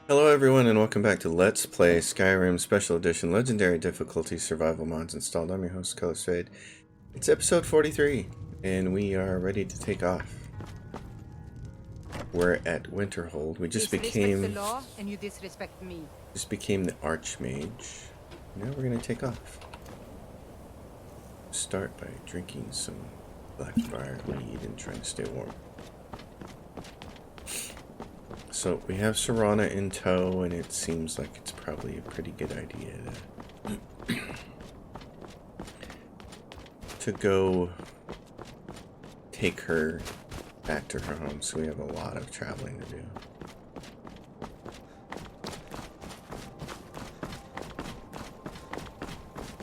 Hello everyone and welcome back to Let's Play Skyrim Special Edition Legendary Difficulty Survival Mods installed. I'm your host, Color Shade. It's episode 43 and we are ready to take off. We're at Winterhold. We just became the law and you disrespect me. the Archmage. Now we're gonna take off. Start by drinking some blackbriar weed and trying to stay warm. So we have Serana in tow, and it seems like it's probably a pretty good idea to go take her back to her home. So we have a lot of traveling to do.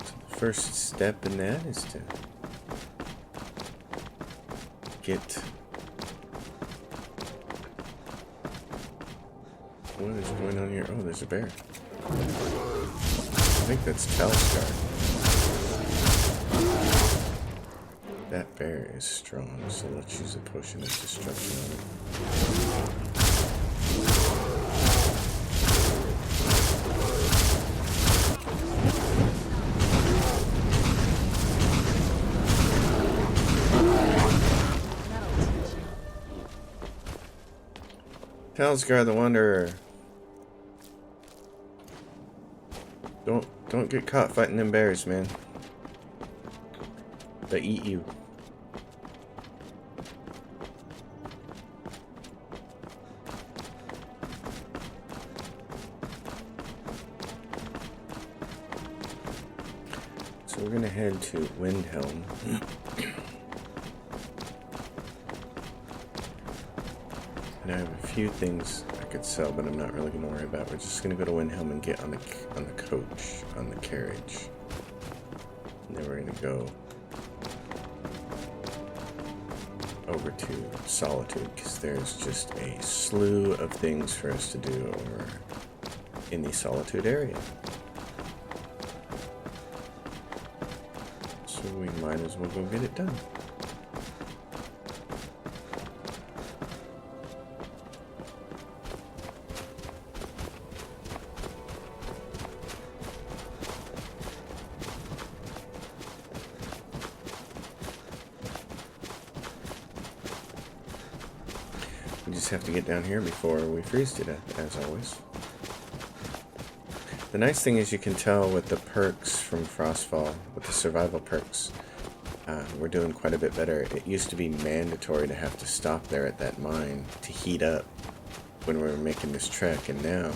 So the first step in that is to get... What is going on here? Oh, there's a bear. I think that's Telstar. That bear is strong, so let's use a potion of destruction on it. Telsgar the Wanderer. Don't get caught fighting them bears, man. They eat you. So we're gonna head to Windhelm. And I have a few things I could sell, but I'm not really going to worry about. We're just going to go to Windhelm and get on the coach, on the carriage. And then we're going to go over to Solitude, because there's just a slew of things for us to do over in the Solitude area. So we might as well go get it done. We just have to get down here before we freeze to death, as always. The nice thing is you can tell with the perks from Frostfall, with the survival perks, we're doing quite a bit better. It used to be mandatory to have to stop there at that mine to heat up when we were making this trek, and now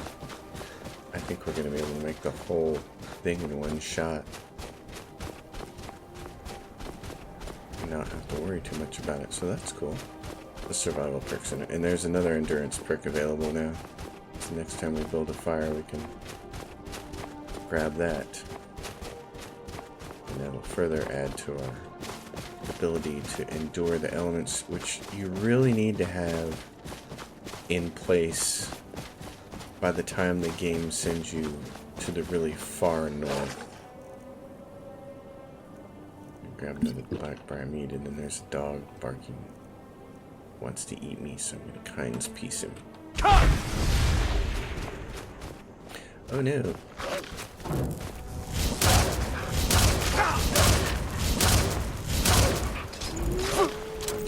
I think we're going to be able to make the whole thing in one shot and not have to worry too much about it, so that's cool. The survival perks in it. And there's another endurance perk available now. So next time we build a fire, we can grab that. And that'll further add to our ability to endure the elements, which you really need to have in place by the time the game sends you to the really far north. Grab another blackbriar meat, and then there's a dog barking. Wants to eat me, so I'm gonna kind's piece him. Oh no.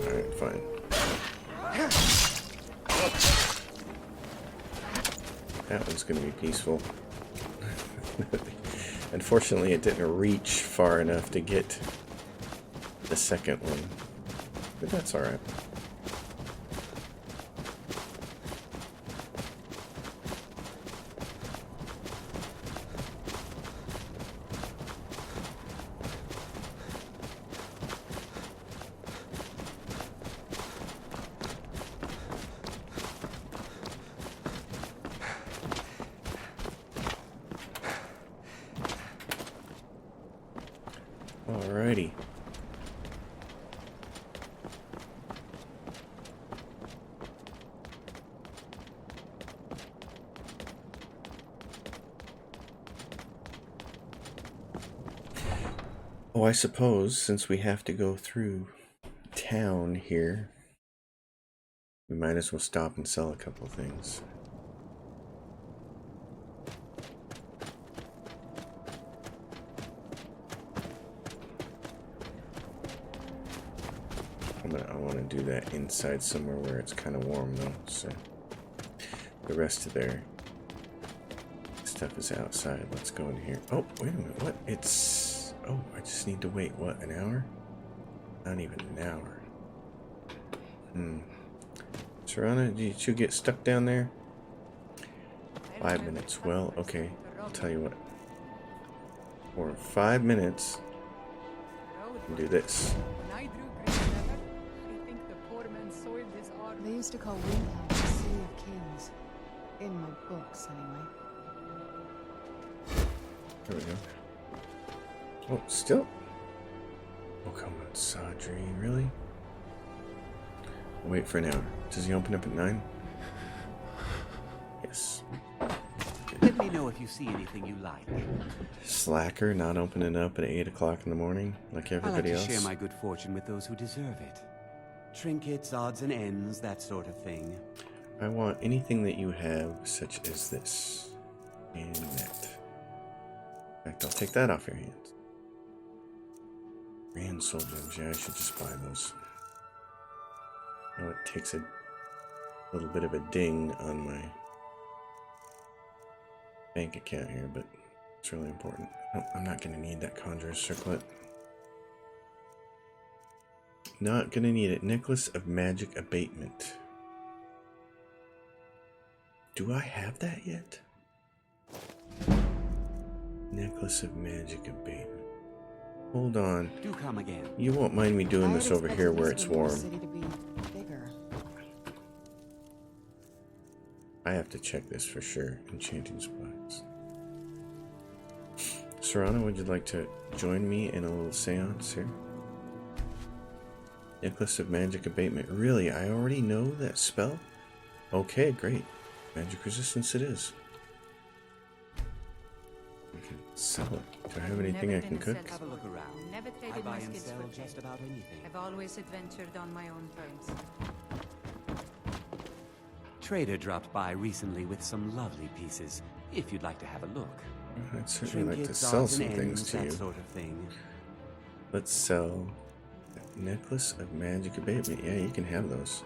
Alright, fine. That one's gonna be peaceful. Unfortunately, it didn't reach far enough to get the second one. But that's alright. Alrighty. Oh, I suppose since we have to go through town here, we might as well stop and sell a couple of things. I want to do that inside somewhere where it's kind of warm though. So the rest of their stuff is outside. Let's go in here. Oh, wait a minute. What? It's... Oh, I just need to wait, what, an hour? Not even an hour. Serana, did you get stuck down there? 5 minutes. Well, okay. I'll tell you what. For 5 minutes, you can do this. When I drew Great Never, I think the poor man soiled his arm. They used to call Windhelm the City of Kings. In my books, anyway. There we go. Oh, still? Oh, come on, Sadri. Really? I'll wait for an hour. Does he open up at 9? Yes. Let me know if you see anything you like. Slacker, not opening up at 8 o'clock in the morning like I like everybody to else. share my good fortune with those who deserve it. Trinkets, odds and ends, that sort of thing. I want anything that you have, such as this. And that. In fact, I'll take that off your hands. Grand soul gems. Yeah, I should just buy those. I know it takes a little bit of a ding on my bank account here, but it's really important. No, I'm not going to need that Conjurer's Circlet. Not going to need it. Necklace of Magic Abatement. Do I have that yet? Necklace of Magic Abatement. Hold on. Do come again. You won't mind me doing this over here where it's warm. I have to check this for sure. Enchanting spots. Serana, would you like to join me in a little seance here? Necklace of Magic Abatement. Really? I already know that spell? Okay, great. Magic resistance it is. We can sell it. Do I have anything I can cook? Have a look around. Never I traded buy my and skills sell for just trade. about anything. I've always adventured on my own terms. Trader dropped by recently with some lovely pieces, if you'd like to have a look. I'd certainly like to Trinkets, sell odds some and things ends, to that you. sort of thing. Let's sell Necklace of Magic Abatement. Yeah, you can have those.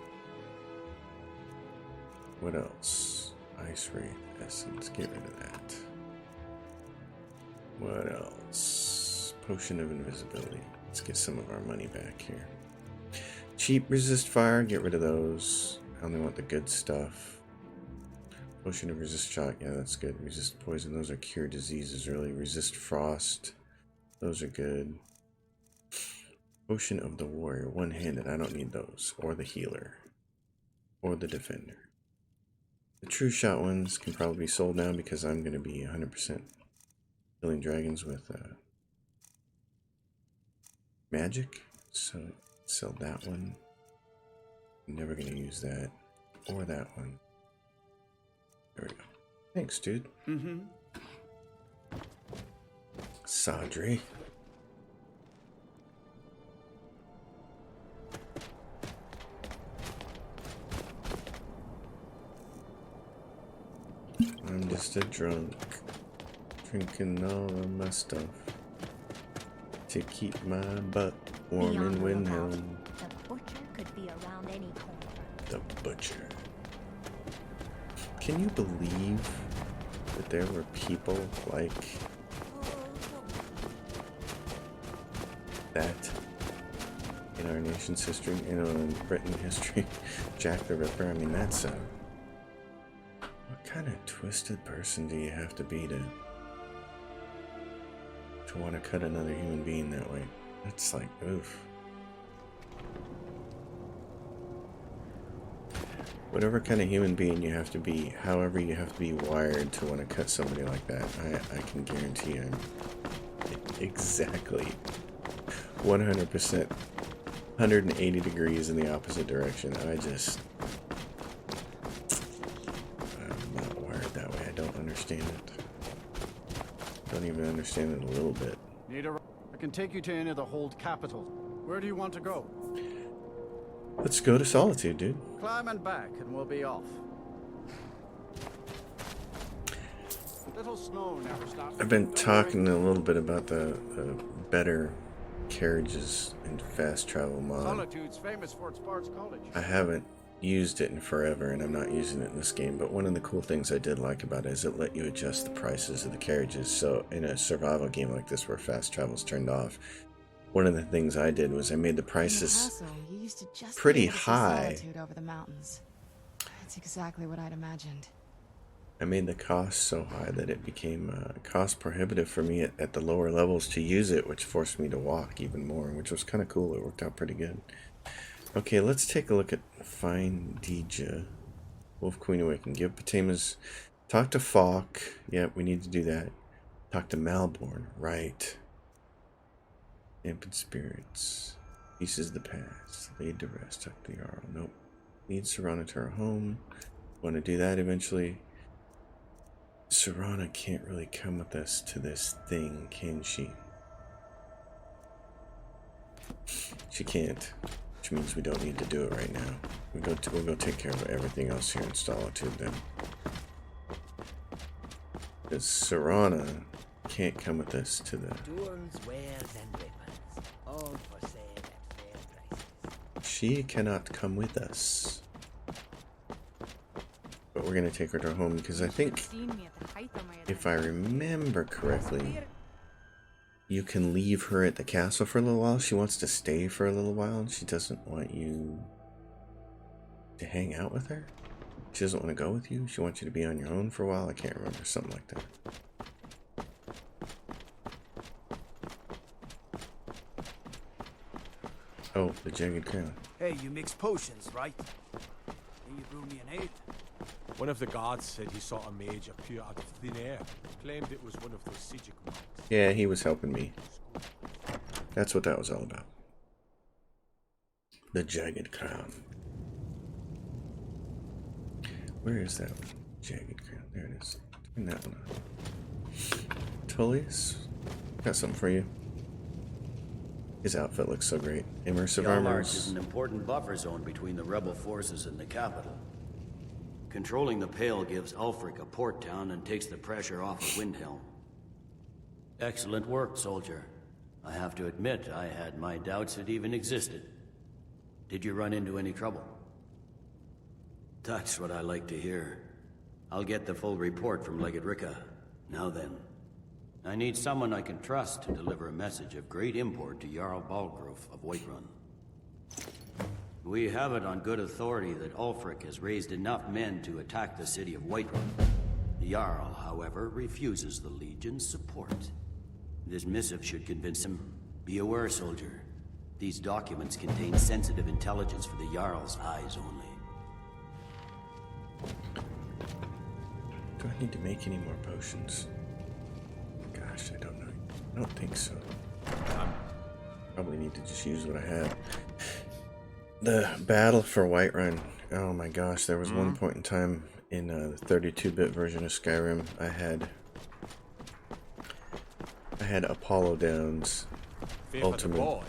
What else? Ice Wraith Essence. Get rid of that. What else? Potion of Invisibility. Let's get some of our money back here. Cheap Resist Fire. Get rid of those. I only want the good stuff. Potion of Resist Shock. Yeah, that's good. Resist Poison. Those are cure diseases, really. Resist Frost. Those are good. Potion of the Warrior. One-handed. I don't need those. Or the Healer. Or the Defender. The True Shot ones can probably be sold now because I'm going to be 100% killing dragons with magic. So, sell that one. I'm never going to use that. Or that one. There we go. Thanks, dude. Sadri. I'm just a drunk, drinking all of my stuff to keep my butt warm in Windhelm. The butcher could be around any corner. The butcher. Can you believe that there were people like that in our nation's history, you know, in Britain history? Jack the Ripper. I mean, that's a... What kind of twisted person do you have to be to want to cut another human being that way? That's like, oof. Whatever kind of human being you have to be, however you have to be wired to want to cut somebody like that, I can guarantee I'm exactly 100%, 180 degrees in the opposite direction. I'm not wired that way. I don't understand it. Don't even understand it a little bit. I can take you to any of the hold capitals. Where do you want to go? Let's go to Solitude, dude. Climb and back, and we'll be off. Little snow never stops. I've been talking a little bit about the better carriages and fast travel mod. Solitude's famous for its Bard's College. I haven't used it in forever, and I'm not using it in this game, but one of the cool things I did like about it is it let you adjust the prices of the carriages. So in a survival game like this where fast travel's turned off, one of the things I did was I made the prices You used to just pretty be able to see high. solitude over the mountains. That's exactly what I'd imagined. I made the cost so high that it became cost prohibitive for me at the lower levels to use it, which forced me to walk even more, which was kind of cool. It worked out pretty good. Okay, let's take a look at Find Dija. Wolf Queen Awakened. Give Patamas. Talk to Falk. Yep, we need to do that. Talk to Malborn. Right. Dampened Spirits. Pieces of the Past. Laid to Rest. Talk to the Jarl. Nope. Need Serana to her home. Want to do that eventually. Serana can't really come with us to this thing, can she? She can't, which means we don't need to do it right now. We'll go take care of everything else here in Solitude then. Because Serana can't come with us to the... Tools, wares, and weapons, all for sale at fair prices. She cannot come with us. But we're going to take her to her home because I think, if I remember correctly, you can leave her at the castle for a little while. She wants to stay for a little while, and she doesn't want you to hang out with her. She doesn't want to go with you. She wants you to be on your own for a while. I can't remember. Something like that. Oh, the Jagged Crown. Hey, you mix potions, right? Can you brew me an ale? One of the guards said he saw a mage appear out of thin air. Claimed it was one of those Sijic monks. Yeah, he was helping me. That's what that was all about. The Jagged Crown. Where is that one? Jagged Crown. There it is. Turn that one on. Tullius, got something for you. His outfit looks so great. Immersive armor. is an important buffer zone between the rebel forces and the capital. Controlling the Pale gives Ulfric a port town and takes the pressure off of Windhelm. Excellent work, soldier. I have to admit, I had my doubts it even existed. Did you run into any trouble? That's what I like to hear. I'll get the full report from Legate Ricka. Now then, I need someone I can trust to deliver a message of great import to Jarl Balgrove of Whiterun. We have it on good authority that Ulfric has raised enough men to attack the city of Whiterun. The Jarl, however, refuses the Legion's support. This missive should convince him. Be aware, soldier. These documents contain sensitive intelligence for the Jarl's eyes only. Do I need to make any more potions? Gosh, I don't know. I don't think so. Probably need to just use what I have. The battle for Whiterun. Oh my gosh, there was one point in time in the 32-bit version of Skyrim I had Apollo Downs Ultimate,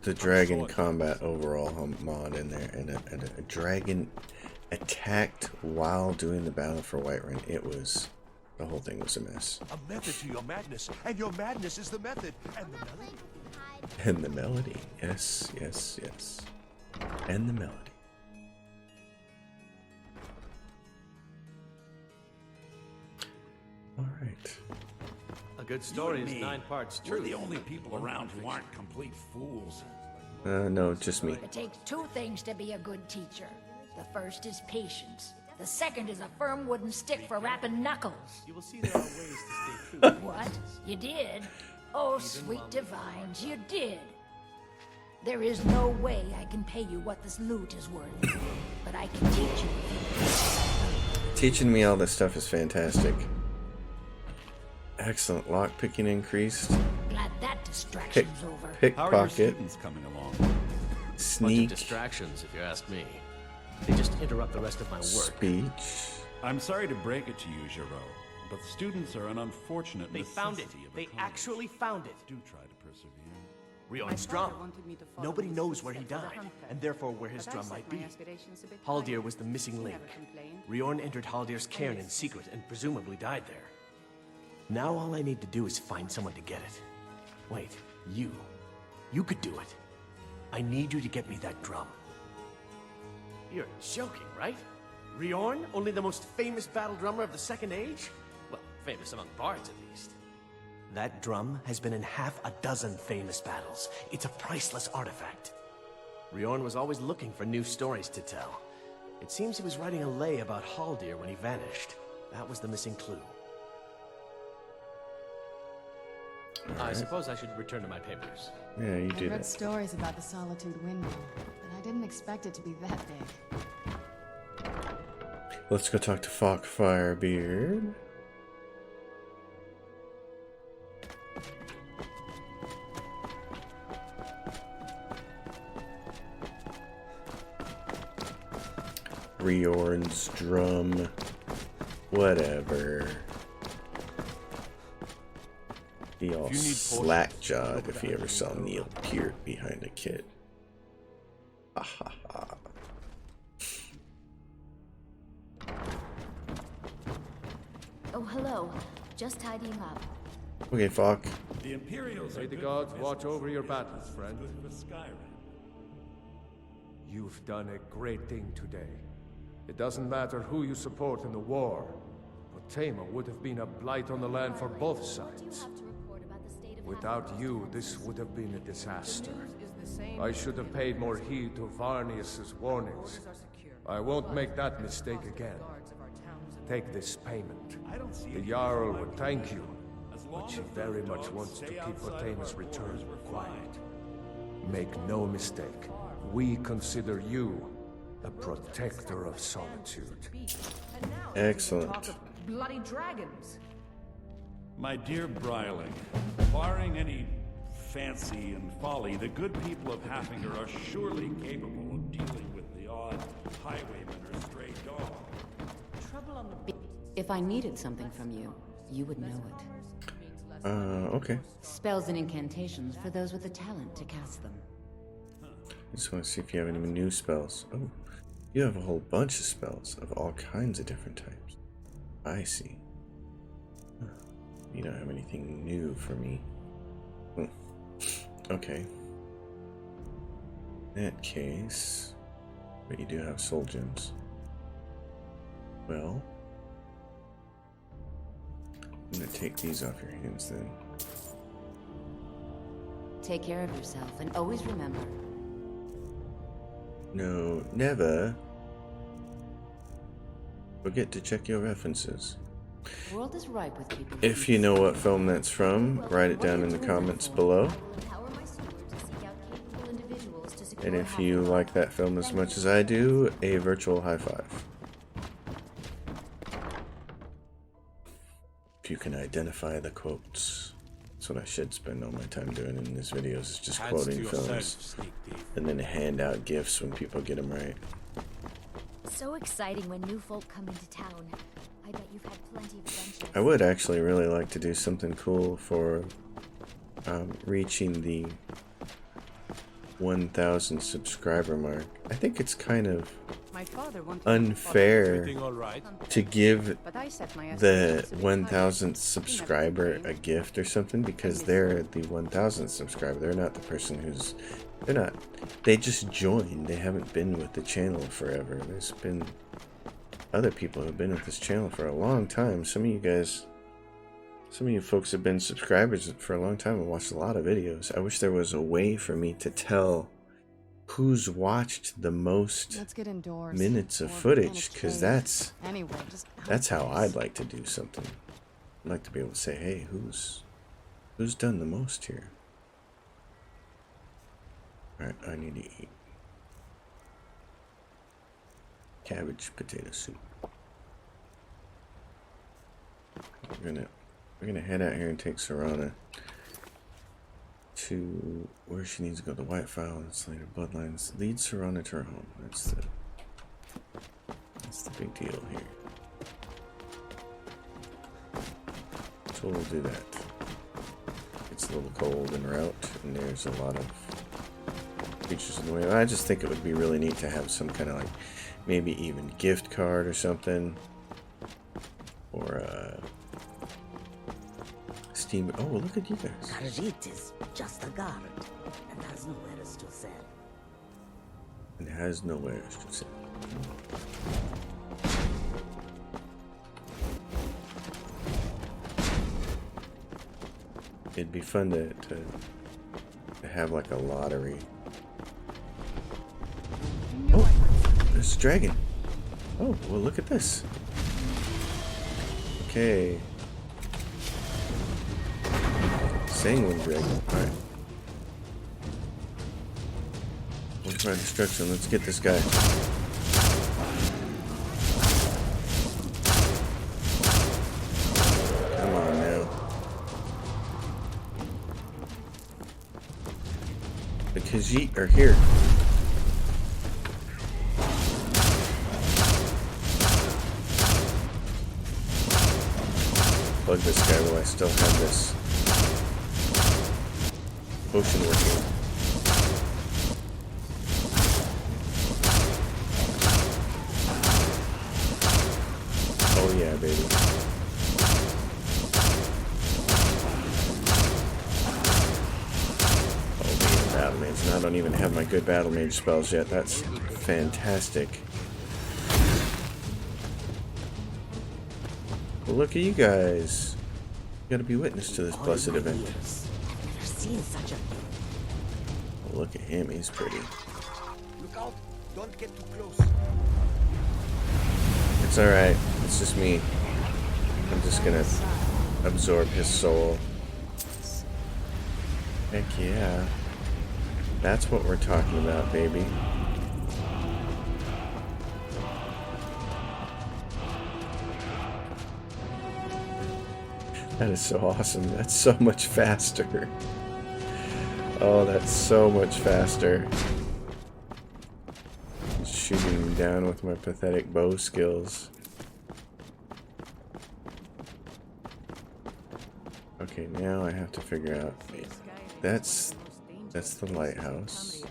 the Dragon Combat overall mod in there, and a dragon attacked while doing the battle for Whiterun. The whole thing was a mess. A method to your madness, and your madness is the method, and the melody. And the melody, yes, yes, yes. And the melody. All right. A good story is 9 parts true. We're the only people around who aren't complete fools. No, just me. It takes 2 things to be a good teacher. The first is patience. The second is a firm wooden stick for rapping knuckles. You will see there are ways to stay true. What? You did? Oh, sweet divines, you did. There is no way I can pay you what this loot is worth, but I can teach you. Teaching me all this stuff is fantastic. Excellent. Lockpicking increased. Glad that distraction's over. How are your Pickpocket. students coming along? Bunch of Sneak. distractions, if you ask me. They just interrupt the rest of my work. Speech. I'm sorry to break it to you, Giro, but the students are an unfortunate They found it. necessity of the They college. actually found it. Do try to persevere. Rion's drum. Nobody knows where he died, and therefore where his drum might be. Haldir was the missing link. Riorn entered Haldir's cairn in secret and presumably died there. Now all I need to do is find someone to get it. Wait, you. You could do it. I need you to get me that drum. You're joking, right? Riorn, only the most famous battle drummer of the Second Age? Well, famous among bards, at least. That drum has been in half a dozen famous battles. It's a priceless artifact. Riorn was always looking for new stories to tell. It seems he was writing a lay about Haldir when he vanished. That was the missing clue. I suppose I should return to my papers. Yeah, you I do read that. stories about the Solitude Window, but I didn't expect it to be that big. Let's go talk to Vholkir Beard. Riorn's drum. Whatever. He all slack-jawed if he ever saw Neil Peart behind a kid. Ha ha ha. Oh, hello. Just tidying up. Okay, Falk. The Imperials May are the good gods for watch business, over your good battles, for friend. Good for Skyrim. You've done a great thing today. It doesn't matter who you support in the war, but Tama would have been a blight on the land for both sides. Without you, this would have been a disaster. I should have paid more heed to Varnius's warnings. I won't make that mistake again. Take this payment. The Jarl would thank you, but she very much wants to keep Tama's return quiet. Make no mistake, we consider you the protector of Solitude. Excellent. Bloody dragons. My dear Bryling, barring any fancy and folly, the good people of Haffinger are surely capable of dealing with the odd highwayman or stray dog. If I needed something from you, you would know it. Okay. Spells and incantations for those with the talent to cast them. I just want to see if you have any new spells. Oh, you have a whole bunch of spells of all kinds of different types. I see. Huh. You don't have anything new for me. Okay. In that case, but you do have soul gems. Well, I'm gonna take these off your hands then. Take care of yourself, and always remember. No, never forget to check your references. The world is ripe with people. If you know what film that's from, write it down in the comments below. And if you like that film as much as I do, a virtual high five. If you can identify the quotes. That's what I should spend all my time doing in these videos, is just quoting films. And then hand out gifts when people get them right. So exciting when new folk come into town. I bet you've had plenty of adventures. I would actually really like to do something cool for reaching the 1,000 subscriber mark. I think it's kind of unfair to give the 1,000th subscriber a gift or something, because they're the 1,000th subscriber. They're not the person who's... They just joined. They haven't been with the channel forever. There's been other people who've been with this channel for a long time. Some of you folks have been subscribers for a long time and watched a lot of videos. I wish there was a way for me to tell who's watched the most minutes of footage, because that's how I'd like to do something. I'd like to be able to say, hey, who's done the most here? Alright, I need to eat cabbage potato soup. We're gonna head out here and take Serana to where she needs to go. The White File and Slater Bloodlines. Lead Serana to her home. That's the big deal here. So we'll do that. It's a little cold en route, and there's a lot of features in the way. I just think it would be really neat to have some kind of like maybe even gift card or something, or Steam. Oh, look at you guys. Khajiit is just a guard and has nowhere else to sell. And has nowhere to sit. It'd be fun to have like a lottery. Oh, there's a dragon. Oh, well, look at this. Okay. Sanguine dragon. Alright. What's my destruction? Let's get this guy. Come on now. The Khajiit are here. Plug this guy while I still have this potion working. Oh yeah, baby. Oh man, battle mage. And I don't even have my good battle mage spells yet. That's fantastic. Well, look at you guys. You gotta be witness to this blessed event. Never seen such a thing. Oh, look at him, he's pretty. Look out! Don't get too close. It's alright, it's just me. I'm just gonna absorb his soul. Heck yeah. That's what we're talking about, baby. That is so awesome. That's so much faster. Oh, that's so much faster. Shooting him down with my pathetic bow skills. Okay, now I have to figure out. That's the lighthouse.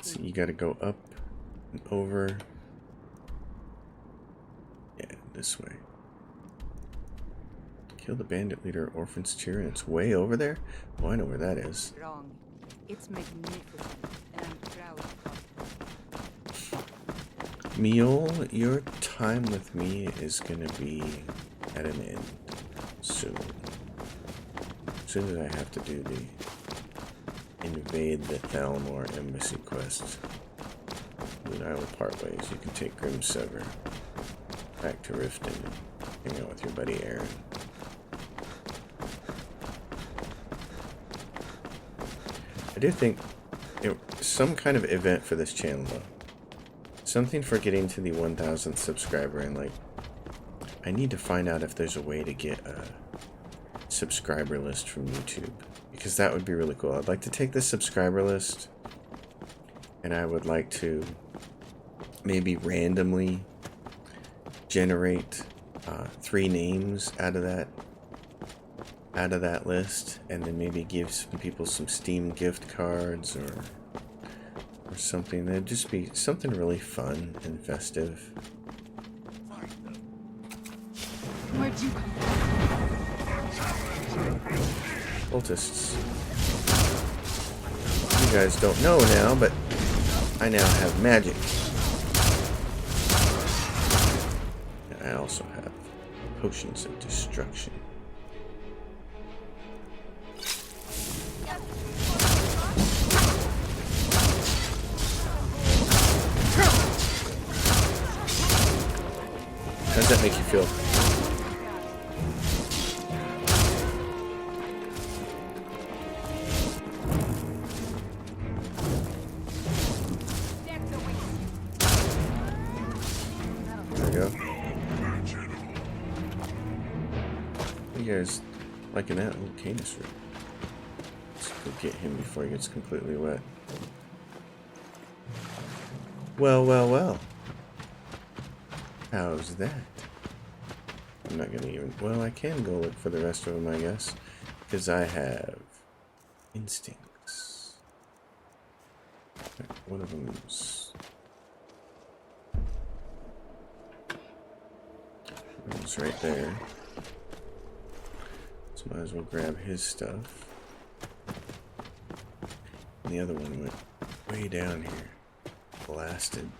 So you gotta go up and over. Yeah, this way. Kill the bandit leader, Orphan's Cheer, and it's way over there? Oh, I know where that is. Wrong. It's magnificent, and I'm proud of it. Mule, your time with me is gonna be at an end soon. As soon as I have to do the invade the Thalmor embassy quest, you and I will part ways. You can take Grim Sever back to Riften and hang out with your buddy Aaron. I do think some kind of event for this channel though. Something for getting to the 1,000th subscriber, and like I need to find out if there's a way to get a subscriber list from YouTube, because that would be really cool. I'd like to take this subscriber list and I would like to maybe randomly generate 3 names out of that list, and then maybe give some people some Steam gift cards or something. That'd just be something really fun and festive. Where'd you come from? Cultists. You guys don't know now, but I now have magic. And I also have potions of destruction. How does that make you feel? There we go. You guys liking that? Oh, Canis root. Let's go get him before he gets completely wet. Well, well, well. How's that? I'm not gonna even... Well, I can go look for the rest of them, I guess. Because I have... instincts. One of them's... It's right there. So might as well grab his stuff. And the other one went way down here. Blasted.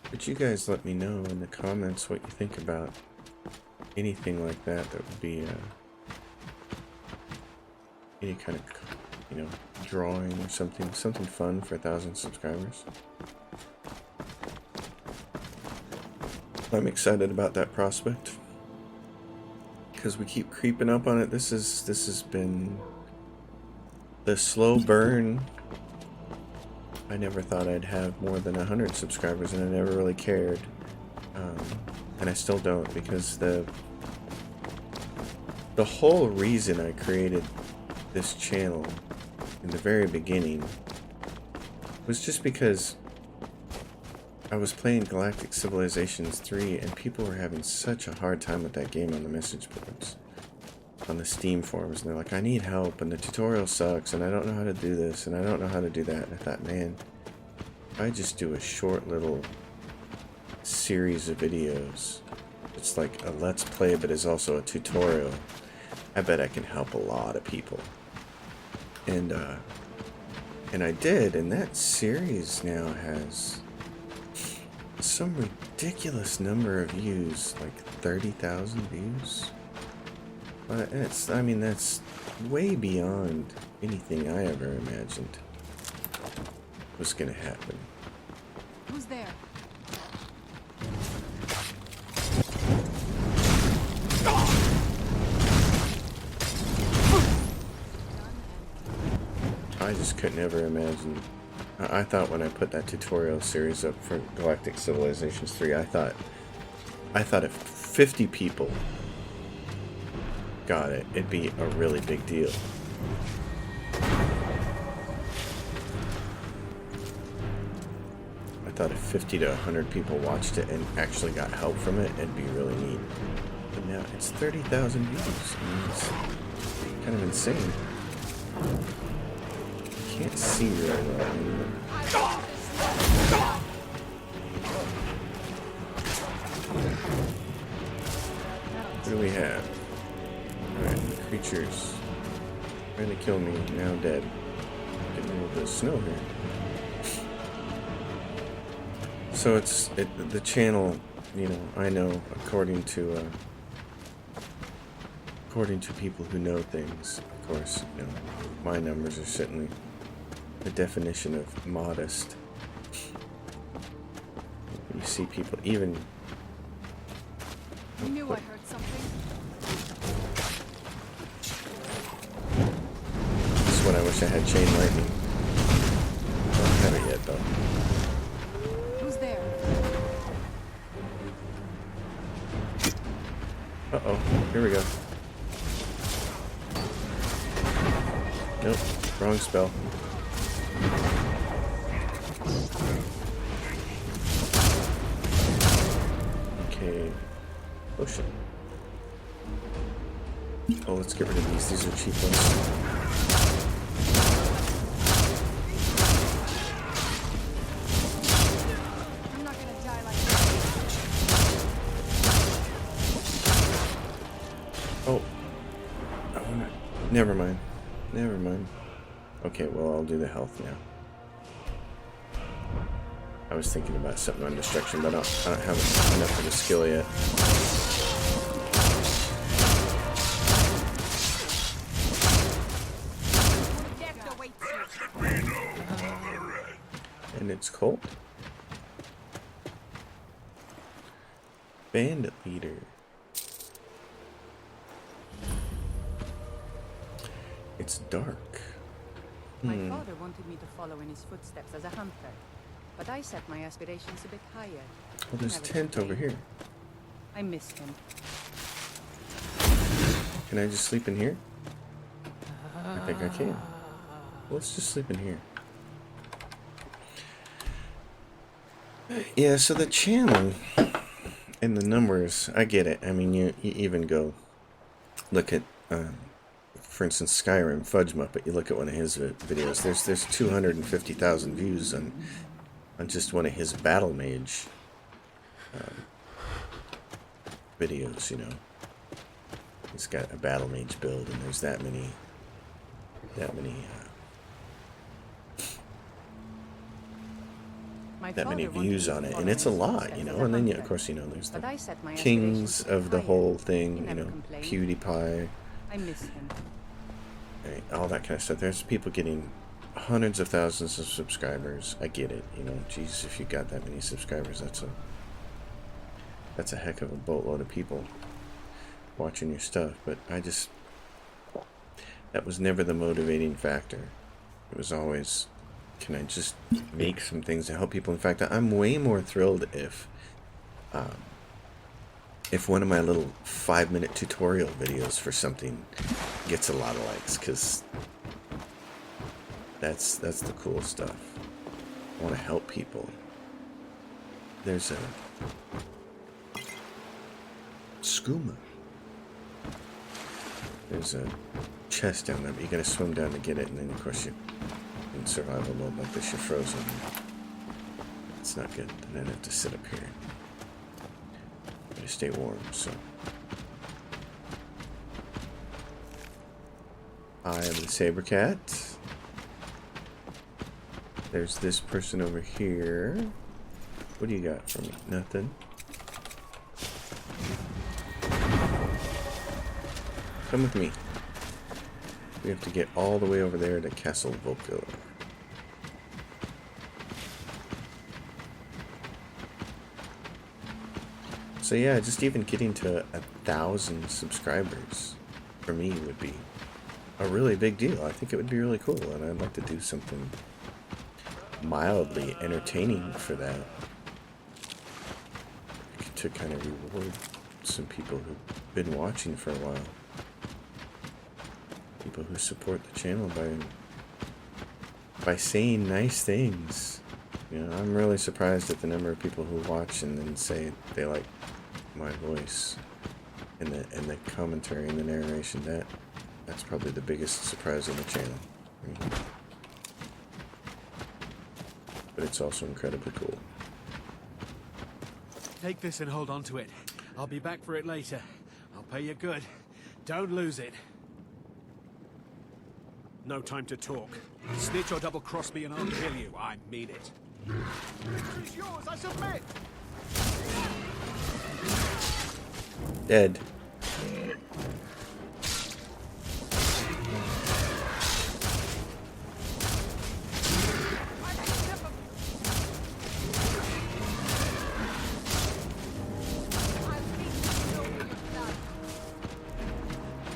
But you guys let me know in the comments what you think about anything like that that would be any kind of, you know, drawing or something fun for 1,000 subscribers. I'm excited about that prospect because we keep creeping up on it. This has been the slow burn. I never thought I'd have more than 100 subscribers, and I never really cared, and I still don't, because the whole reason I created this channel in the very beginning was just because I was playing Galactic Civilizations 3 and people were having such a hard time with that game on the message boards, on the Steam forums, and they're like, I need help, and the tutorial sucks, and I don't know how to do this, and I don't know how to do that. And I thought, man, if I just do a short little series of videos, it's like a let's play but is also a tutorial, I bet I can help a lot of people. And I did, and that series now has some ridiculous number of views, like 30,000 views. I mean, that's way beyond anything I ever imagined was gonna happen. Who's there? I just couldn't ever imagine. I thought when I put that tutorial series up for Galactic Civilizations 3, I thought if 50 people got it, it'd be a really big deal. I thought if 50 to 100 people watched it and actually got help from it, it'd be really neat. But now it's 30,000 views. I mean, it's kind of insane. Can't see really well. What do we have? Alright, the creatures trying to kill me, now dead. Getting a little bit of snow here. So the channel, you know, I know according to people who know things, of course, you know, my numbers are certainly the definition of modest. You see people even... You knew I heard something. This is what I wish I had chain lightning. Don't have it yet though. Who's there? Uh-oh, here we go. Nope, wrong spell. Okay, potion. Oh, let's get rid of these. These are cheap ones. I'm not gonna die like Oh, never mind. Never mind. Okay, well, I'll do the health now. I was thinking about something on destruction, but I don't have enough of the skill yet. And it's cold. Bandit leader. It's dark. My father wanted me to follow in his footsteps as a hunter, but I set my aspirations a bit higher. Oh, there's a tent over here. I miss him. Can I just sleep in here? I think I can. Let's just sleep in here. Yeah, so the channel and the numbers, I get it. I mean, you even go look at, for instance, Skyrim Fudge Muppet. You look at one of his videos. There's 250,000 views on on just one of his battle mage videos, you know. He's got a battle mage build, and there's that many views on it, and it's a lot, you know. And then, of course, you know, there's the kings of the whole thing, you know, PewDiePie, I miss him. right, all that kind of stuff. There's people getting hundreds of thousands of subscribers. I get it, you know. Geez, if you got that many subscribers, that's a heck of a boatload of people watching your stuff. But that was never the motivating factor. It was always, can I just make some things to help people? In fact, I'm way more thrilled if one of my little 5-minute tutorial videos for something gets a lot of likes, because that's the cool stuff. I want to help people. There's a skooma. There's a chest down there, but you gotta swim down to get it, and then of course in survival mode like this, you're frozen. It's not good. Then I have to sit up here. Gotta stay warm, so. I am the saber cat. There's this person over here. What do you got for me? Nothing. Come with me. We have to get all the way over there to Castle Vholkir. So yeah, just even getting to 1,000 subscribers for me would be a really big deal. I think it would be really cool, and I'd like to do something mildly entertaining for that, to kind of reward some people who've been watching for a while. People who support the channel by saying nice things. You know, I'm really surprised at the number of people who watch and then say they like my voice and the commentary and the narration. That's probably the biggest surprise on the channel. But it's also incredibly cool. Take this and hold on to it. I'll be back for it later. I'll pay you good. Don't lose it. No time to talk. Snitch or double-cross me and I'll kill you. I mean it. It's yours, I submit! Dead.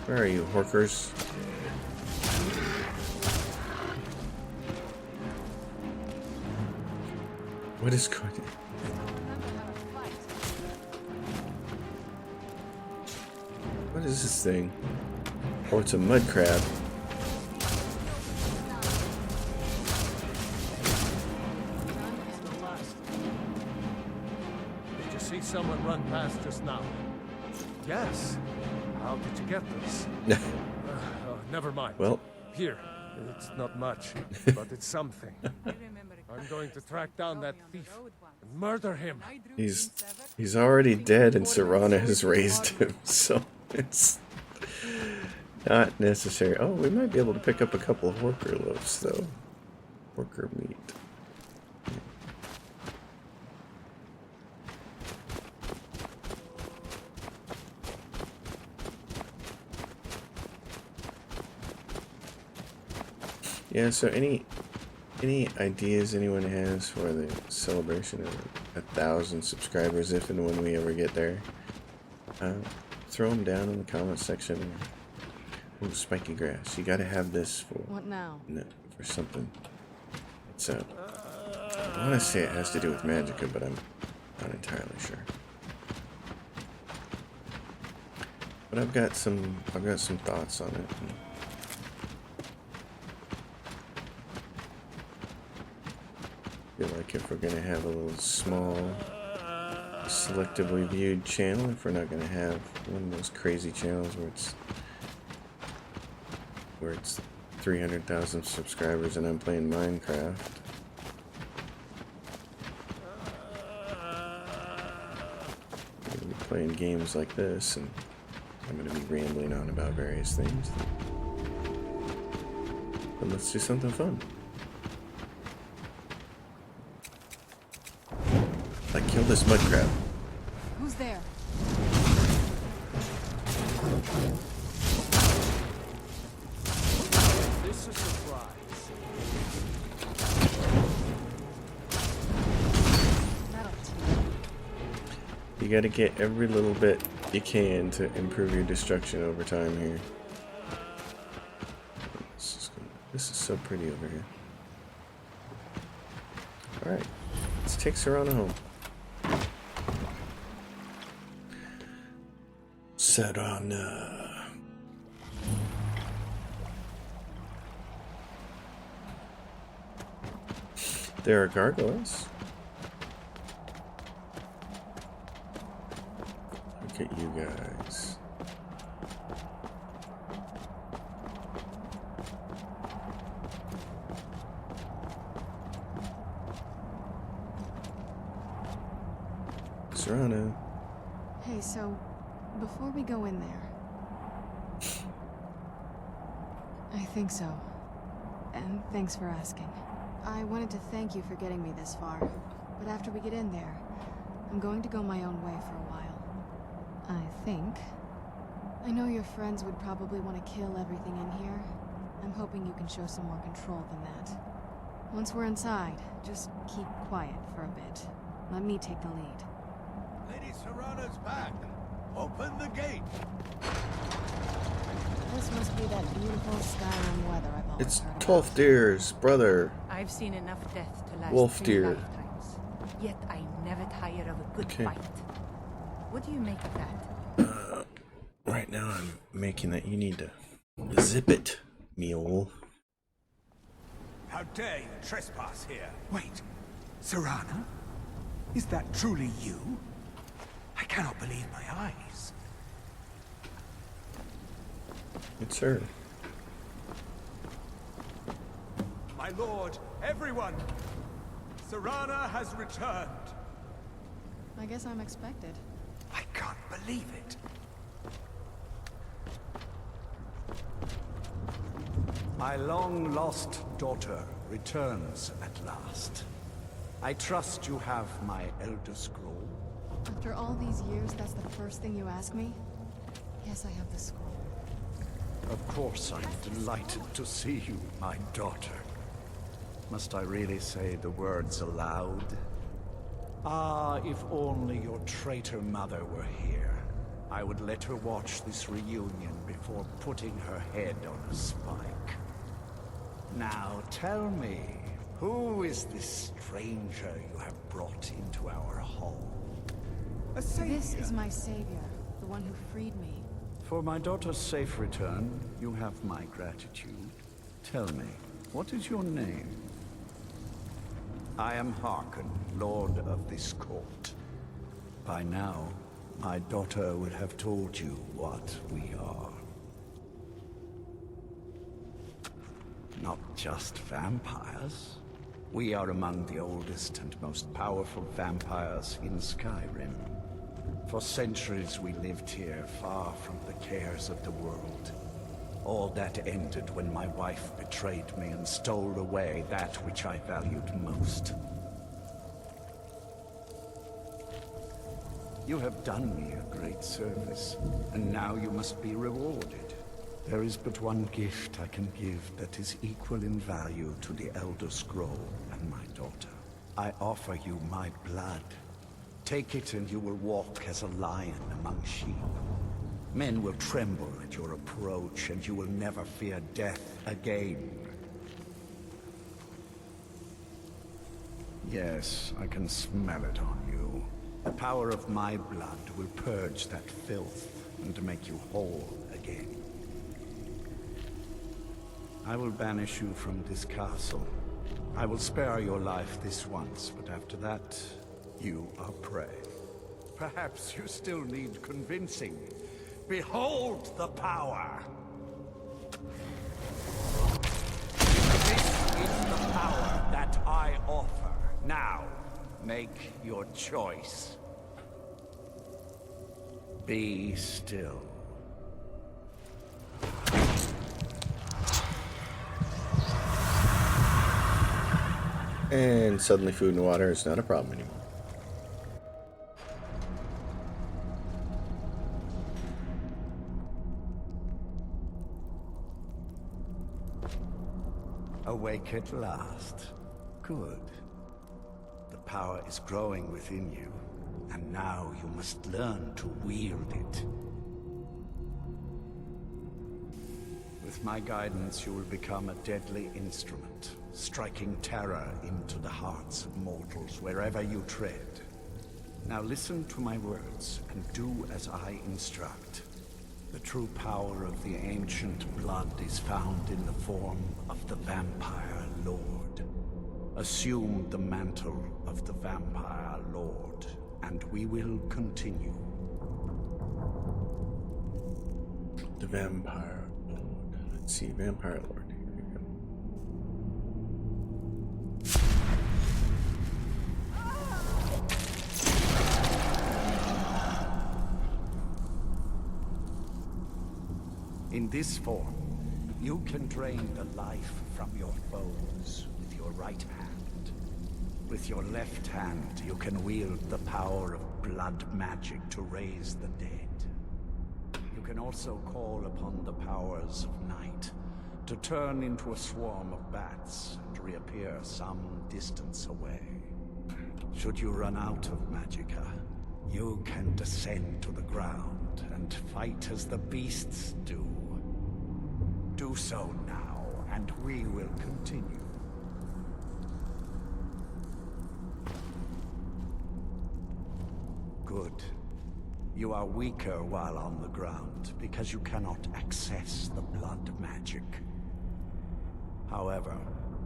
Where are you, Vholkirs? What is going on? What is this thing? Oh, it's a mud crab. Did you see someone run past just now? Yes. How did you get this? Never mind. Well, here. It's not much, but it's something. I'm going to track down that thief and murder him. He's already dead, and Serana has raised him, so it's not necessary. Oh, we might be able to pick up a couple of Vholkir loaves, though. Vholkir meat. Yeah, so any ideas anyone has for the celebration of 1,000 subscribers, if and when we ever get there, throw them down in the comment section. Ooh, spiky grass. You gotta have this for... What now? No, for something. It's I want to say it has to do with Magicka, but I'm not entirely sure. But I've got some thoughts on it. I feel like if we're going to have a little small, selectively viewed channel, if we're not going to have one of those crazy channels where it's 300,000 subscribers and I'm playing Minecraft, gonna be playing games like this, and I'm gonna be rambling on about various things. But let's do something fun. Like kill this mud crab. Who's there? This is a surprise. You gotta get every little bit you can to improve your destruction over time here. This is so pretty over here. Alright, let's take Serana home. Serana. There are gargoyles. Look at you guys. Serana. Hey, so before we go in there, I think so. And thanks for asking. I wanted to thank you for getting me this far, but after we get in there, I'm going to go my own way for a while. I think. I know your friends would probably want to kill everything in here. I'm hoping you can show some more control than that. Once we're inside, just keep quiet for a bit. Let me take the lead. Lady Serana's back. Open the gate. This must be that beautiful Skyrim weather I've always It's heard about. Tolfdir's brother. I've seen enough death to last Wolfdir. 3 lifetimes. Yet I never tire of a good fight. What do you make of that? Right now I'm making that you need to zip it, mule. How dare you trespass here? Wait, Serana? Is that truly you? I cannot believe my eyes. It's her. My lord, everyone! Serana has returned. I guess I'm expected. I can't believe it. My long-lost daughter returns at last. I trust you have my Elder Scroll. After all these years, that's the first thing you ask me? Yes, I have the scroll. Of course I'm delighted to see you, my daughter. Must I really say the words aloud? Ah, if only your traitor mother were here. I would let her watch this reunion before putting her head on a spike. Now tell me, who is this stranger you have brought into our home? This is my savior, the one who freed me. For my daughter's safe return, you have my gratitude. Tell me, what is your name? I am Harkon, Lord of this court. By now, my daughter would have told you what we are. Not just vampires. We are among the oldest and most powerful vampires in Skyrim. For centuries we lived here, far from the cares of the world. All that ended when my wife betrayed me and stole away that which I valued most. You have done me a great service, and now you must be rewarded. There is but one gift I can give that is equal in value to the Elder Scroll and my daughter. I offer you my blood. Take it and you will walk as a lion among sheep. Men will tremble at your approach, and you will never fear death again. Yes, I can smell it on you. The power of my blood will purge that filth and make you whole again. I will banish you from this castle. I will spare your life this once, but after that, you are prey. Perhaps you still need convincing. Behold the power! This is the power that I offer. Now, make your choice. Be still. And suddenly food and water is not a problem anymore. Awake at last. Good. The power is growing within you, and now you must learn to wield it. With my guidance, you will become a deadly instrument, striking terror into the hearts of mortals wherever you tread. Now listen to my words, and do as I instruct. The true power of the ancient blood is found in the form of the Vampire Lord. Assume the mantle of the Vampire Lord, and we will continue. The Vampire Lord. Let's see, Vampire Lord. Here we go. In this form, you can drain the life from your foes with your right hand. With your left hand, you can wield the power of blood magic to raise the dead. You can also call upon the powers of night to turn into a swarm of bats and reappear some distance away. Should you run out of magicka, you can descend to the ground and fight as the beasts do. Do so now, and we will continue. Good. You are weaker while on the ground, because you cannot access the blood magic. However,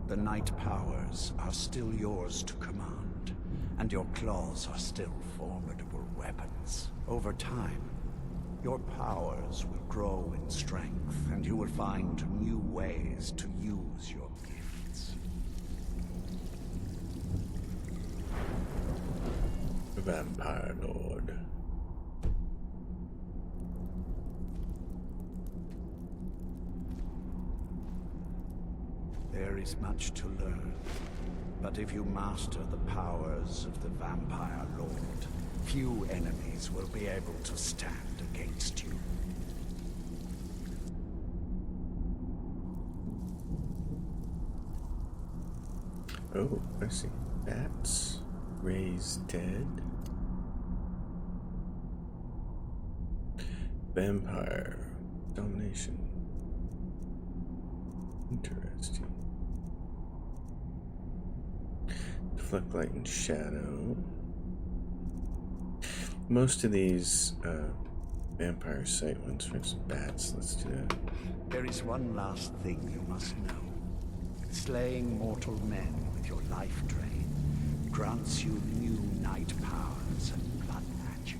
the night powers are still yours to command, and your claws are still formidable weapons. Over time, your powers will grow in strength, and you will find new ways to use your gifts. The Vampire Lord. There is much to learn, but if you master the powers of the Vampire Lord, few enemies will be able to stand against you. Oh, I see. Bats. Raised dead. Vampire. Domination. Interesting. Deflect light and shadow. Most of these vampire sight ones, for instance, bats. Let's do that. There is one last thing you must know. Slaying mortal men with your life drain grants you new night powers and blood magic.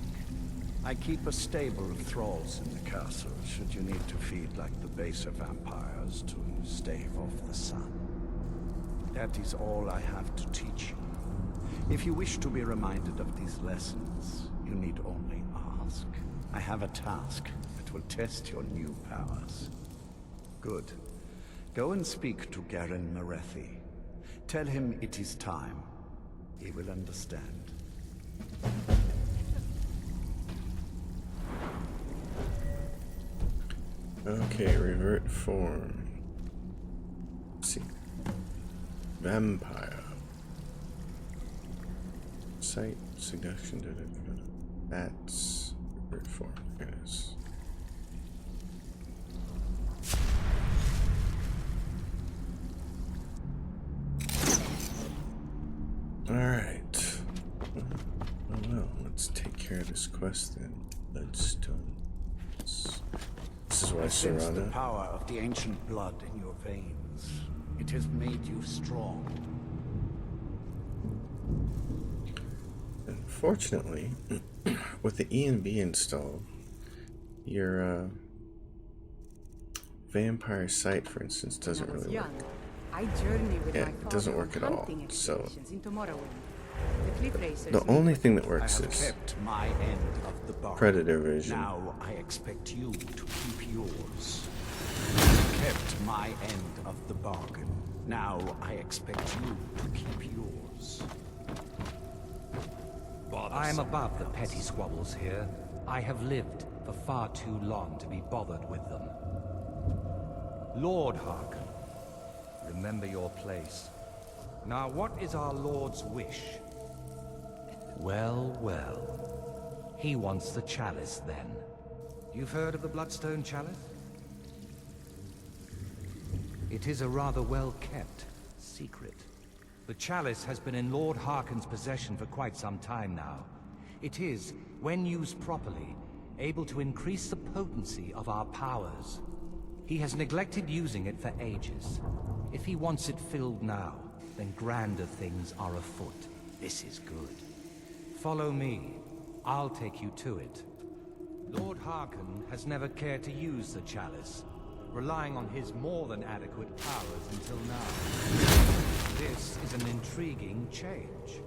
I keep a stable of thralls in the castle, should you need to feed like the baser vampires to stave off the sun. That is all I have to teach you. If you wish to be reminded of these lessons, you need only ask. I have a task that will test your new powers. Good. Go and speak to Garen Marethi. Tell him it is time. He will understand. Okay, revert form. Let's see. Vampire. Sight, seduction, bats, revert form. There it is. Alright. Well, let's take care of this quest then. Bloodstone. This is why Sense the Serana. power of the ancient blood in your veins. It has made you strong. Unfortunately, with the E and B installed, your vampire sight, for instance, doesn't really work. I journey with my Yeah, it father doesn't work on at all. hunting So expeditions into Morrowind. The Cliff racers The may only put thing you that works I have is kept my end of the bargain. Predator vision. Now I expect you to keep yours. I have kept my end of the bargain. Now I expect you to keep yours. I am above the petty squabbles here. I have lived for far too long to be bothered with them. Lord Harkon, remember your place. Now, what is our Lord's wish? Well, well. He wants the chalice, then. You've heard of the Bloodstone Chalice? It is a rather well-kept secret. The chalice has been in Lord Harkon's possession for quite some time now. It is, when used properly, able to increase the potency of our powers. He has neglected using it for ages. If he wants it filled now, then grander things are afoot. This is good. Follow me. I'll take you to it. Lord Harkon has never cared to use the chalice, relying on his more than adequate powers until now. This is an intriguing change.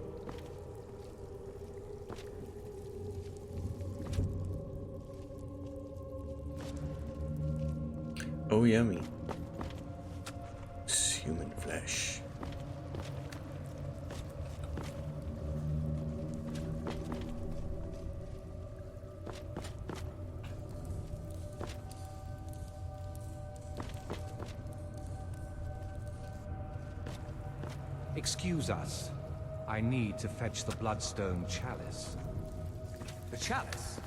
Oh, yummy. It's human flesh. Excuse us. I need to fetch the Bloodstone Chalice. The chalice?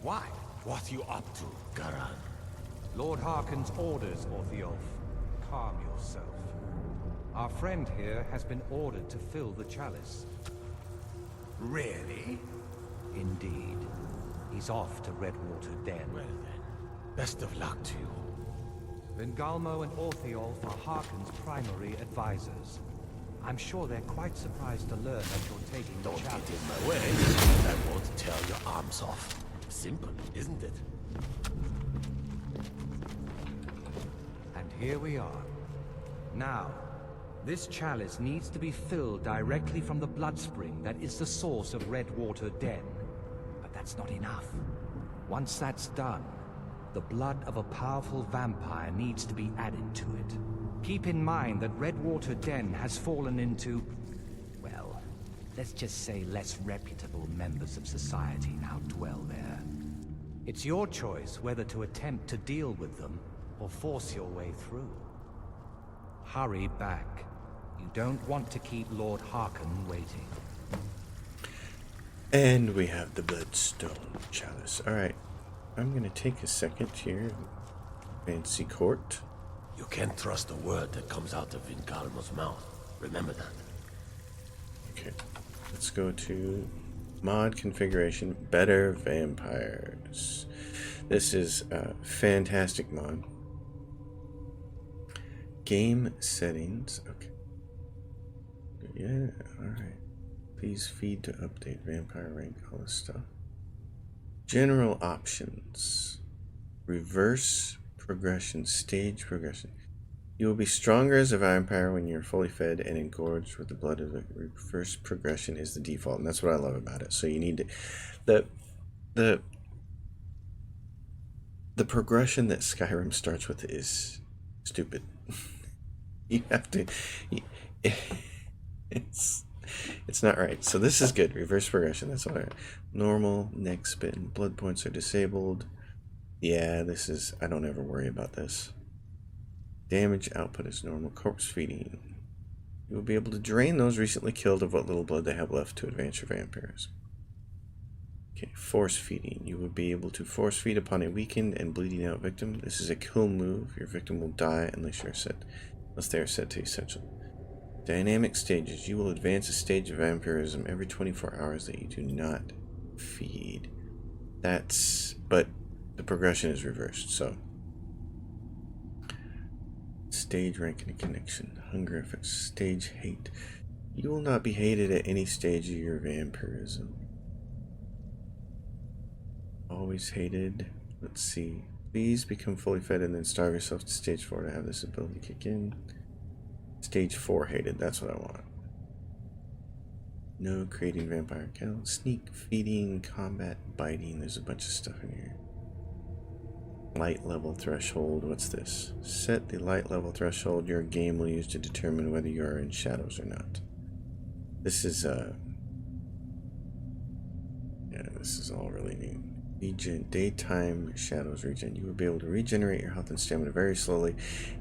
Why? What you up to, Garan? Lord Harkon's orders, Orthiolf. Calm yourself. Our friend here has been ordered to fill the chalice. Really? Indeed. He's off to Redwater Den. Well then, best of luck to you. Vingalmo and Orthiolf are Harkon's primary advisors. I'm sure they're quite surprised to learn that you're taking the chalice. Don't get in my way. I won't tear your arms off. Simple, isn't it? And here we are. Now, this chalice needs to be filled directly from the blood spring that is the source of Redwater Den. But that's not enough. Once that's done, the blood of a powerful vampire needs to be added to it. Keep in mind that Redwater Den has fallen into, well, let's just say less reputable members of society now dwell there. It's your choice whether to attempt to deal with them or force your way through. Hurry back. You don't want to keep Lord Harkon waiting. And we have the Bloodstone Chalice. Alright, I'm gonna take a second here. Fancy court. You can't trust a word that comes out of Vingalmo's mouth. Remember that. Okay, let's go to mod configuration, better vampires. This is a fantastic mod. Game settings. Okay. Yeah, alright. Please feed to update vampire rank, all this stuff. General options. Reverse progression, stage progression. You will be stronger as a vampire when you're fully fed and engorged with the blood of the reverse progression is the default, and that's what I love about it. So you need to the progression that Skyrim starts with is stupid. You have to it's not right. So this is good. Reverse progression, that's all right. Normal, neck spin, blood points are disabled. Yeah, this is, I don't ever worry about this. Damage output is normal. Corpse feeding. You will be able to drain those recently killed of what little blood they have left to advance your vampirism. Okay, force feeding. You will be able to force feed upon a weakened and bleeding out victim. This is a kill move. Your victim will die unless they are set to essential. Dynamic stages. You will advance a stage of vampirism every 24 hours that you do not feed. But the progression is reversed, so. Stage rank and connection. Hunger effects. Stage hate. You will not be hated at any stage of your vampirism. Always hated. Let's see. Please become fully fed and then starve yourself to stage 4 to have this ability kick in. Stage 4 hated. That's what I want. No creating vampire kill. Sneak, feeding, combat, biting. There's a bunch of stuff in here. Light level threshold. What's this? Set the light level threshold your game will use to determine whether you are in shadows or not. This is yeah, this is all really neat. Daytime shadows regen. You will be able to regenerate your health and stamina very slowly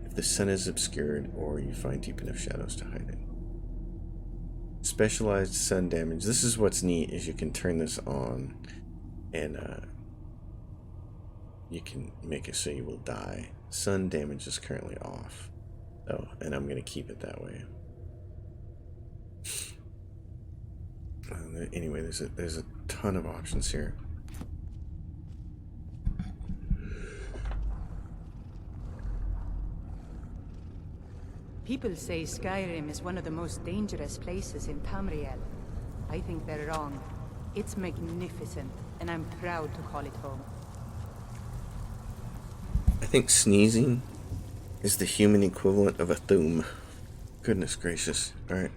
if the sun is obscured or you find deep enough shadows to hide it. Specialized sun damage. This is what's neat, is you can turn this on and you can make it so you will die. Sun damage is currently off, though, and I'm going to keep it that way. Anyway, there's a ton of options here. People say Skyrim is one of the most dangerous places in Tamriel. I think they're wrong. It's magnificent, and I'm proud to call it home. I think sneezing is the human equivalent of a thum. Goodness gracious. Alright.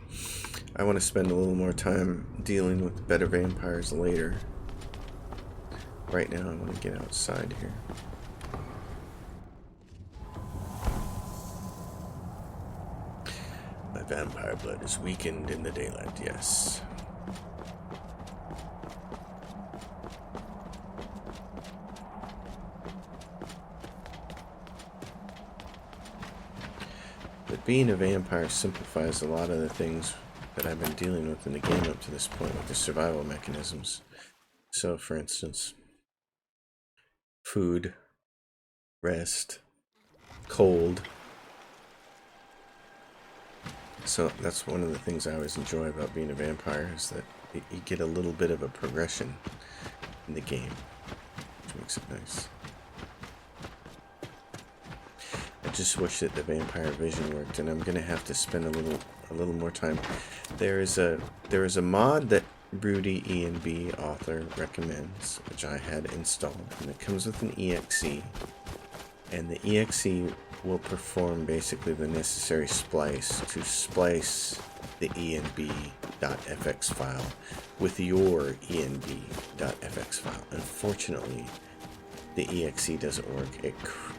I want to spend a little more time dealing with better vampires later. Right now I want to get outside here. My vampire blood is weakened in the daylight, yes. But being a vampire simplifies a lot of the things that I've been dealing with in the game up to this point with the survival mechanisms. So, for instance, food, rest, cold. So that's one of the things I always enjoy about being a vampire, is that you get a little bit of a progression in the game, which makes it nice. I just wish that the vampire vision worked, and I'm gonna have to spend a little more time. There is a mod that Broody ENB author recommends, which I had installed, and it comes with an exe, and the exe will perform basically the necessary splice to splice the enb.fx file with your enb.fx file. Unfortunately, the exe doesn't work.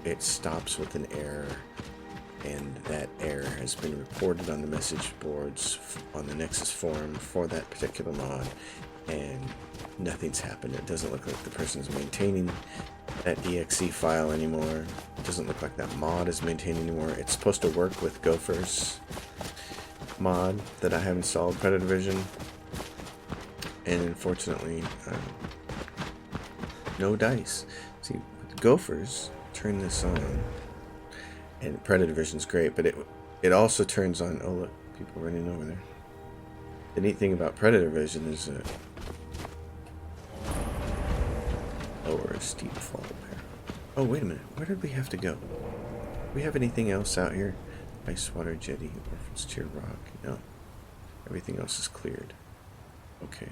It stops with an error, and that error has been reported on the message boards on the Nexus forum for that particular mod, and nothing's happened. It doesn't look like the person's maintaining that exe file anymore. It doesn't look like that mod is maintained anymore. It's supposed to work with Gopher's mod that I have installed, Predator Vision, and unfortunately, no dice. See, with Gophers, turn this on, and Predator Vision's great, but it also turns on. Oh look, people running over there. The neat thing about Predator Vision is lower a steep fall there. Oh, wait a minute. Where did we have to go? Do we have anything else out here? Ice water jetty, Orphan's Tear Rock. No. Everything else is cleared. Okay.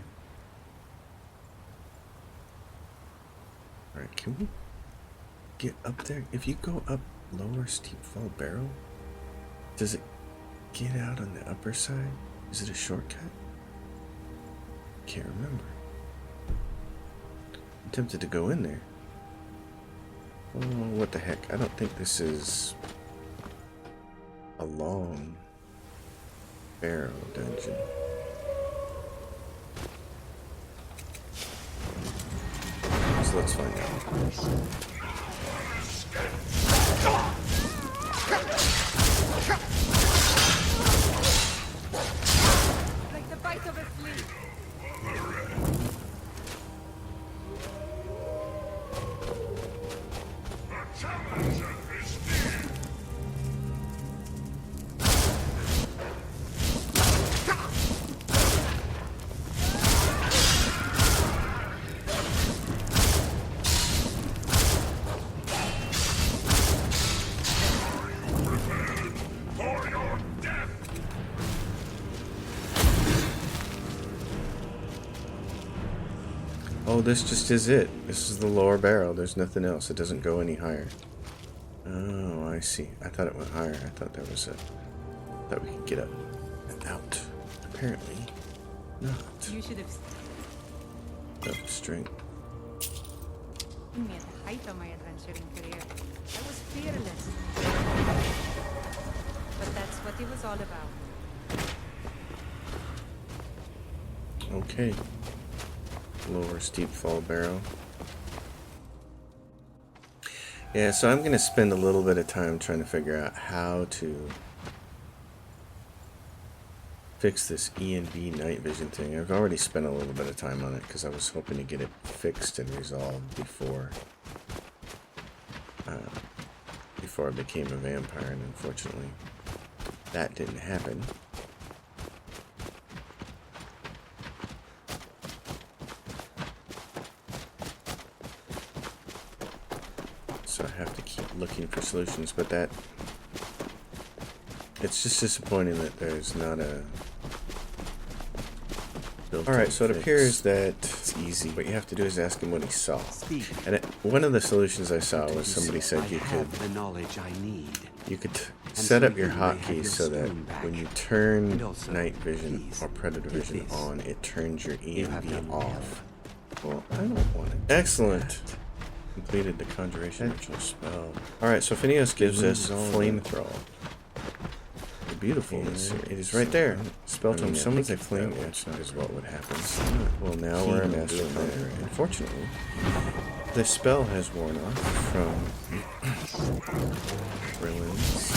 Alright, can we get up there? If you go up lower steep fall barrel, does it get out on the upper side? Is it a shortcut? Can't remember. I'm tempted to go in there. Oh, what the heck. I don't think this is a long barrel dungeon. So let's find out. Like the bite of a flea. Oh, this just is it. This is the lower barrel. There's nothing else. It doesn't go any higher. Oh, I see. I thought it went higher. I thought there was a... I thought we could get up and out. Apparently not You should have of strength. seen me at the height of my adventuring career. I was fearless. But that's what it was all about. Okay. Lower steep fall barrow. Yeah, so I'm going to spend a little bit of time trying to figure out how to fix this E and B night vision thing. I've already spent a little bit of time on it because I was hoping to get it fixed and resolved before I became a vampire, and unfortunately that didn't happen. So I have to keep looking for solutions, but it's just disappointing that there's not a Alright, so it appears that it's easy. What you have to do is ask him what he saw. And one of the solutions I saw was somebody said you could the knowledge I need. You could set up your hotkeys so that when you turn night vision or predator vision on, it turns your E and B off. Well, I don't want it. Excellent. Completed the conjuration ritual spell. Alright, so Phineas gives us flamethrower. Beautiful. It is right there. Spell tome summons a flame, which is what would happen. Well, now we're a master planner. Unfortunately, the spell has worn off from Brillins,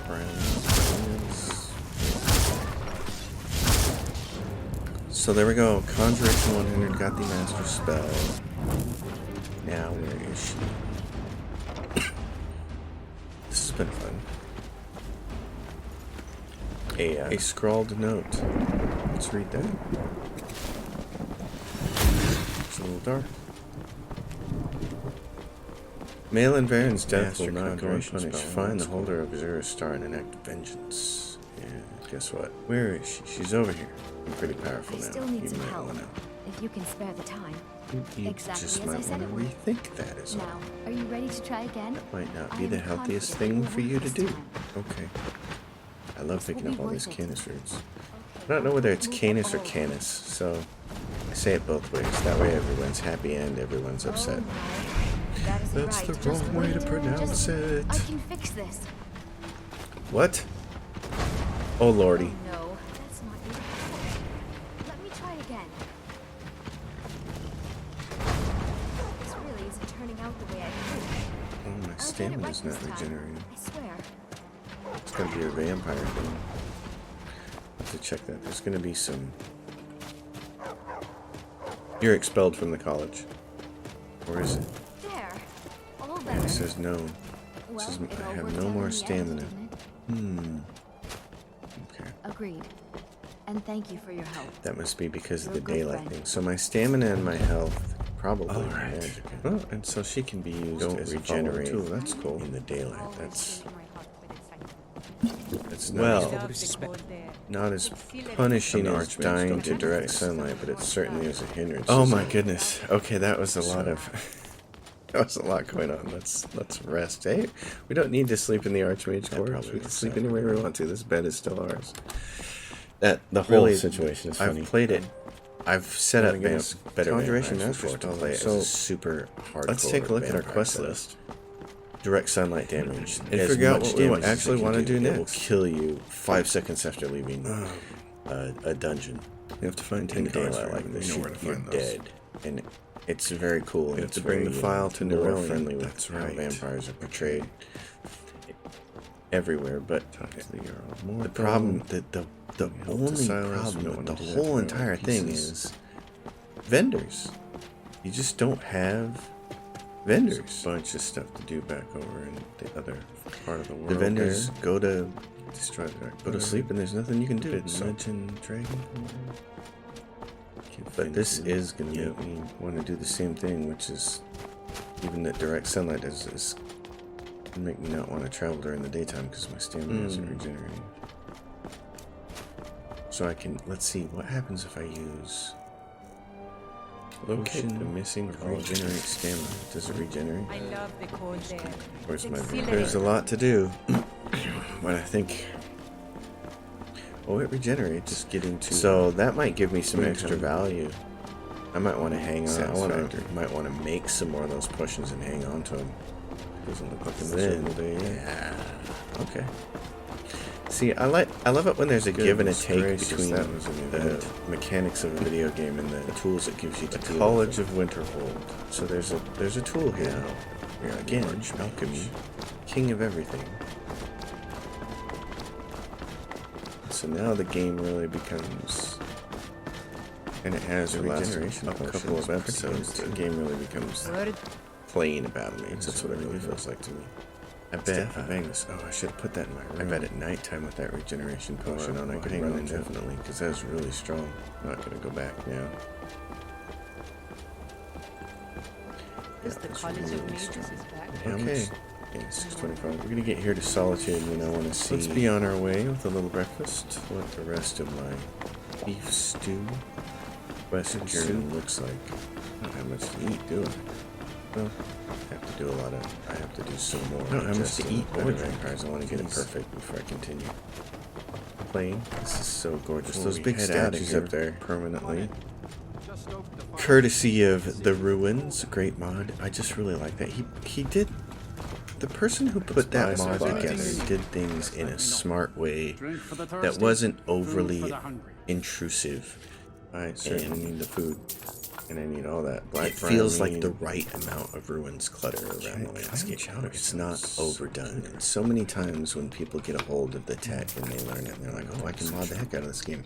Browns. So there we go. Conjuration 100 got the master spell. Now where is she? This has been fun. A scrawled note. Let's read that. It's a little dark. Malin Varen's death will not go unpunished. Find the holder of Azura's star and enact vengeance. Yeah, guess what? Where is she? She's over here. I'm pretty powerful now. I still need You some might help. wanna- If you can spare the time. You Exactly just as might I said want it to would. rethink that is all. Now, are you ready to try again? That might not I be the am healthiest confident thing it for will you work to this do. time. Okay. I love This will picking up be all these worth it. canis roots. I don't know whether it's canis or canis, so I say it both ways. That way everyone's happy and everyone's upset. That isn't That's right. the Just wrong way to wait. pronounce Just- it. I can fix this. What? Oh lordy. No, that's not your fault. Let me try again. This really isn't turning out the way I hoped. Oh, my I'll get it stamina's right not this time. regenerating. I swear. It's gonna be a vampire thing. I have to check that. There's gonna be some. You're expelled from the college. Or is it? There. All It better. says no. It Well, says it I all have worked no out in more the end, stamina. didn't Okay. Agreed. And thank you for your help. That must be because of You're the a good daylight friend. thing. So my stamina and my health probably magic. Oh, and so she can be used as a regenerate tool. That's cool. In the daylight. That's Well, not as punishing as dying to direct sunlight, but it certainly is a hindrance. Oh my goodness. Okay, that was a lot of that was a lot going on. Let's rest. Hey, we don't need to sleep in the Archmage quarters. We can sleep anywhere we want to. This bed is still ours. That the whole situation is funny. I've played it. I've set up better Conjuration Master to play it as a super hardcore. Let's take a look at our quest list. Direct sunlight damage. And figure out what we actually want to do next. It will kill you 5 seconds after leaving a dungeon. You have to find 10 daylight like this. You're dead. And it's very cool. You have to bring the file to Neural friendly with how vampires are portrayed everywhere. But the problem, the only problem with the whole entire thing is vendors. You just don't have vendors. There's a bunch of stuff to do back over in the other part of the world. The vendors go to destroy the dark. Go to sleep and there's nothing you can do. Mention dragon. But this is going to make me want to do the same thing, which is even that direct sunlight is make me not want to travel during the daytime because my stamina isn't regenerating. So I can, let's see, what happens if I use locate the missing regenerate stamina. Does it regenerate? I love the cold there. Where's my It's There's a lot to do. But I think Oh, it regenerates. Just getting to. So that might give me some extra value. I might want to hang on. Might want to make some more of those potions and hang on to them. Doesn't look like yeah. Okay. See, I love it when there's a give and a take between the mechanics of a video game and the tools it gives you to deal College of Winterhold. So there's a tool here now. Again, alchemy, king of everything. So now the game really becomes, and it has a regeneration. A couple of episodes. The game really becomes playing about me. That's what it really feels like to me. I bet oh, I should have put that in my room. I bet at nighttime with that regeneration potion on, I could run indefinitely, because that was really strong. I'm not going to go back now. The College of Mages is back. Okay. Yeah, 6:25. We're going to get here to Solitude, and I want to see. Let's be on our way with a little breakfast. What the rest of my beef stew West journey looks like. I don't have much to eat, do I? Well, I have to do I have to do some more. I don't have much to eat. Vampires. I want to get it perfect before I continue playing. This is so gorgeous. Those big statues up there permanently. Courtesy of the Ruins, great mod. I just really like that. He did. The person who put that mod together did things in a smart way that wasn't overly intrusive. I certainly need the food. And I need all that black. It feels like the right amount of ruins clutter around the landscape. It's not overdone. And so many times when people get a hold of the tech and they learn it, and they're like, "Oh, I can mod the heck out of this game."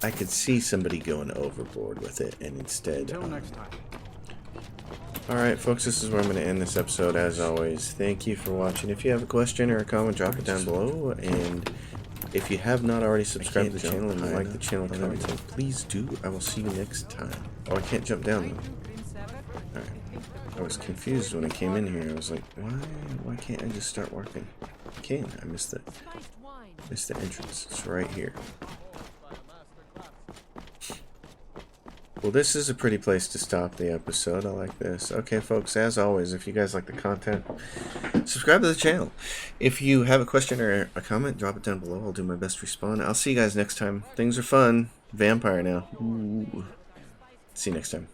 I could see somebody going overboard with it, and instead. Until next time. All right, folks. This is where I'm going to end this episode. As always, thank you for watching. If you have a question or a comment, drop it down below. And if you have not already subscribed to the channel and you like the channel content, please do. I will see you next time. Oh, I can't jump down though. Alright. I was confused when I came in here. I was like, why can't I just start walking? I can. I missed the entrance. It's right here. Well, this is a pretty place to stop the episode. I like this. Okay, folks, as always, if you guys like the content, subscribe to the channel. If you have a question or a comment, drop it down below. I'll do my best to respond. I'll see you guys next time. Things are fun. Vampire now. Ooh. See you next time.